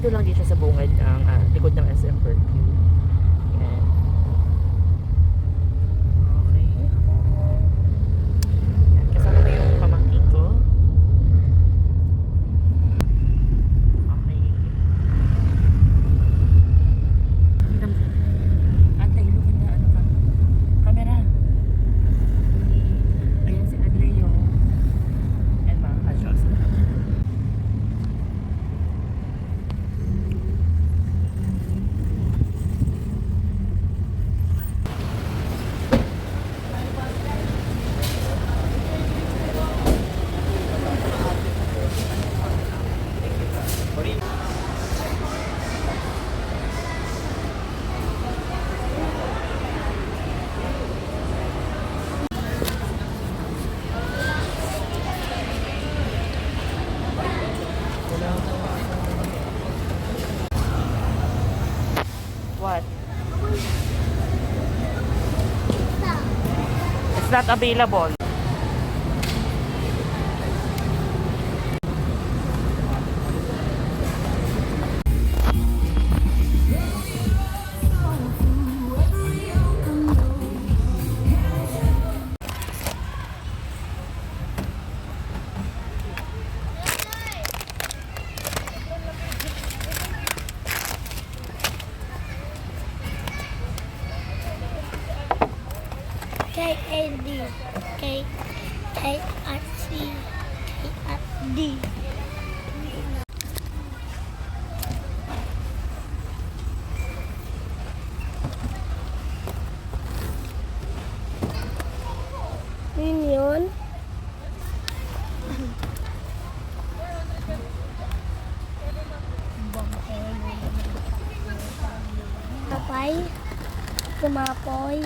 Nandito lang din siya sa bungad ng likod ng SM Fairview. Yan. Okay. Yan. Kasama ko yung pamangkin ko. Okay. Ate, ilukin na ano ka? Camera. Ayan si Adleo. And mga ka-Diyos. What? It's not available. K-A-D, K-A-R-C, K-A-D. Yun. Kapay, kumapoy.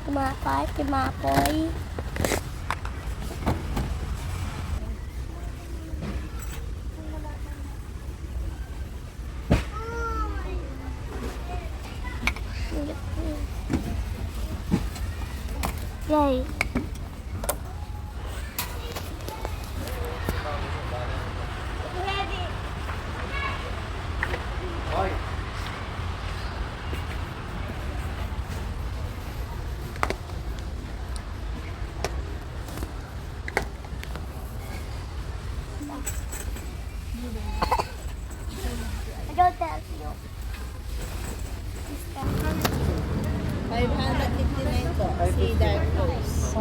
Kumapoy. Yay. I don't tell you. 559 po. Si Dark Rose.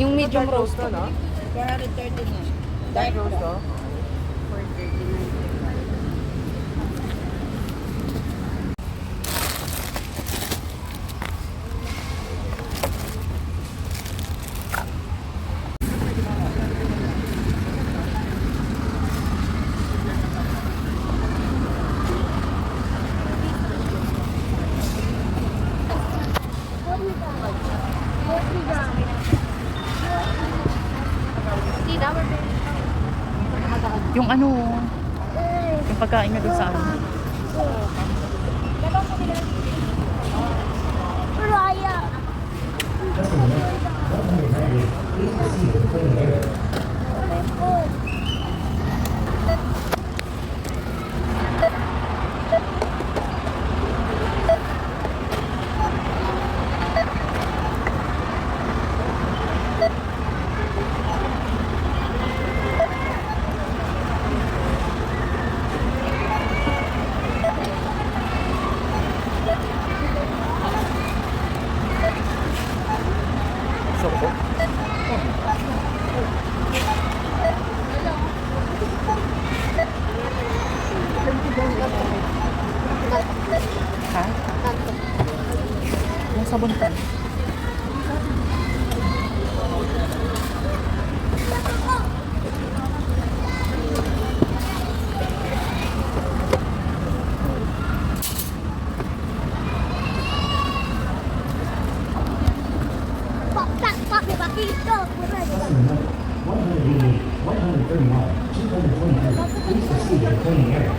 Yung medium roast to, no? 439. Dark roast to? 439. Yung ano, yung pagkain niya doon sa ano. Raya. Soko. Ha? Yung sabon pa. Pakito. 188, 139, 229. Please proceed to the cleaning area.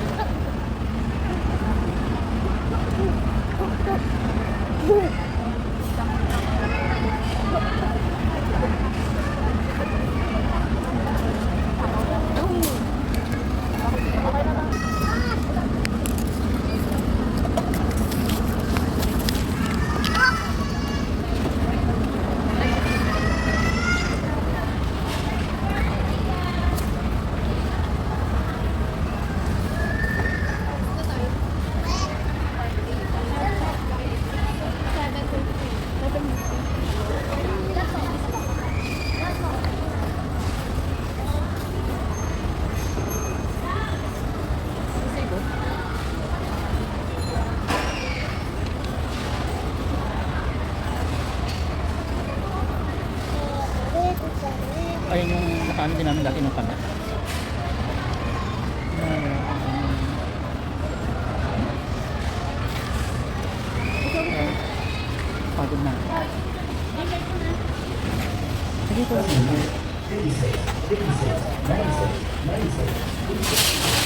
ayan yung nakaano din namin dati ng kami. Pagod na. Sige po. 56, 56, 96, 96.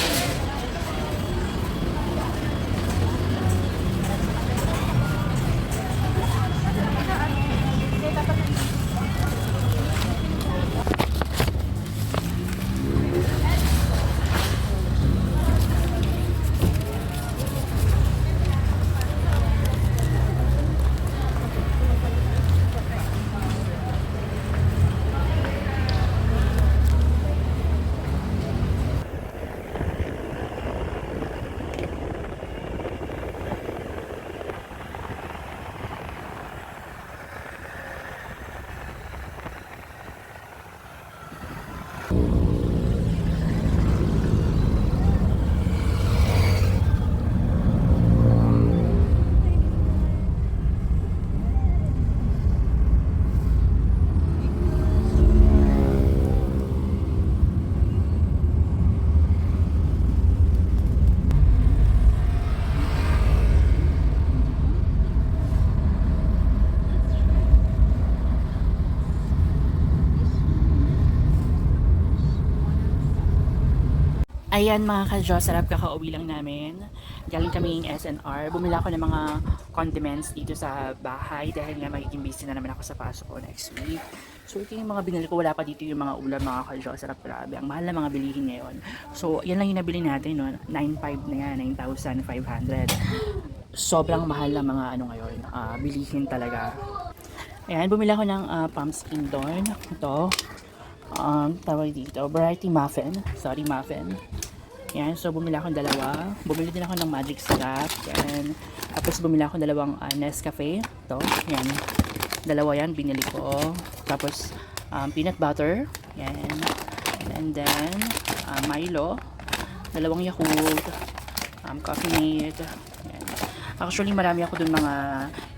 Ayan mga ka-Diyos, sarap kakauwi lang namin. Galing kami ng SNR. Bumila ako ng mga condiments dito sa bahay dahil nga magiging busy na naman ako sa pasok ko next week. So ito yung mga binili ko. Wala pa dito yung mga ulam mga ka-Diyos. Sarap, grabe. Ang mahal na mga bilihin ngayon. So yan lang yung nabili natin. No? 9,500 na yan. 9,500. Sobrang mahal na mga ano ngayon. Bilihin talaga. Ayan, bumila ako ng pumpkin doon. Ito. Tawag dito, variety muffin. Sorry, muffin. Yan, so bumili ako ng dalawa. Bumili din ako ng magic syrup. Yan. Tapos bumili ako ng dalawang Nescafe. Ito, yan. Dalawa yan, binili ko. Tapos, peanut butter. Yan. And then, Milo. Dalawang Yakult. Coffee mate. Yan. Actually, marami ako dun mga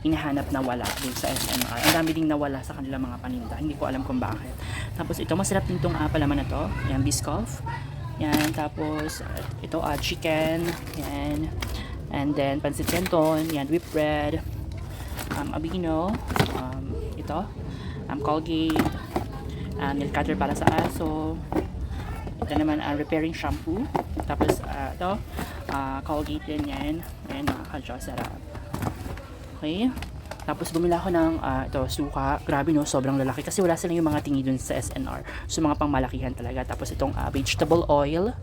hinahanap na wala dun sa SNR. Ang dami ding nawala sa kanilang mga paninda. Hindi ko alam kung bakit. Tapos ito, masarap din itong palaman na to. Yan, Biscoff. Yan, tapos ito, chicken. Yan. And then, pancit canton. Yan, whipped bread. Abino. Ito. Colgate. Nail cutter para sa aso. Ito naman, repairing shampoo. Tapos, ito. Colgate din yan. Ayan, mga ka-Diyos, sarap. Okay. Tapos bumila ako ng ito, suka. Grabe no, sobrang lalaki. Kasi wala sila yung mga tingi dun sa SNR. So mga pangmalakihan talaga. Tapos itong vegetable oil.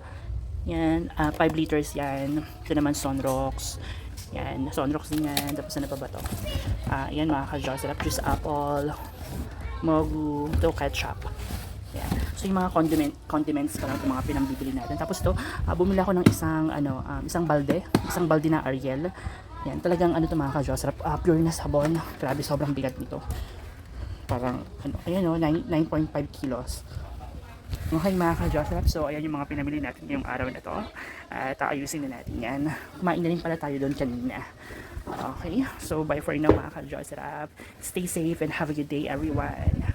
Yan, 5 liters yan. Ito naman Sunrox. Yan, Sunrox din yan. Tapos ano pa ba to? Yan mga ka-Diyos, sarap. Juice apple. Mogu. Ito, ketchup. Yan. So yung mga condiments pa lang itong mga pinambibili natin. Tapos ito, bumili ako ng isang balde na Ariel. Yan, talagang ano ito mga ka-Diyos, pure na sabon. Grabe, sobrang bigat nito. Parang, ayan o, 9.5 kilos. Okay mga ka-Diyos, so ayan yung mga pinamili natin ngayong araw na to. At ayusin na natin yan. Kumain na rin pala tayo doon kanina. Okay, so bye for now mga ka-Diyos. Stay safe and have a good day everyone.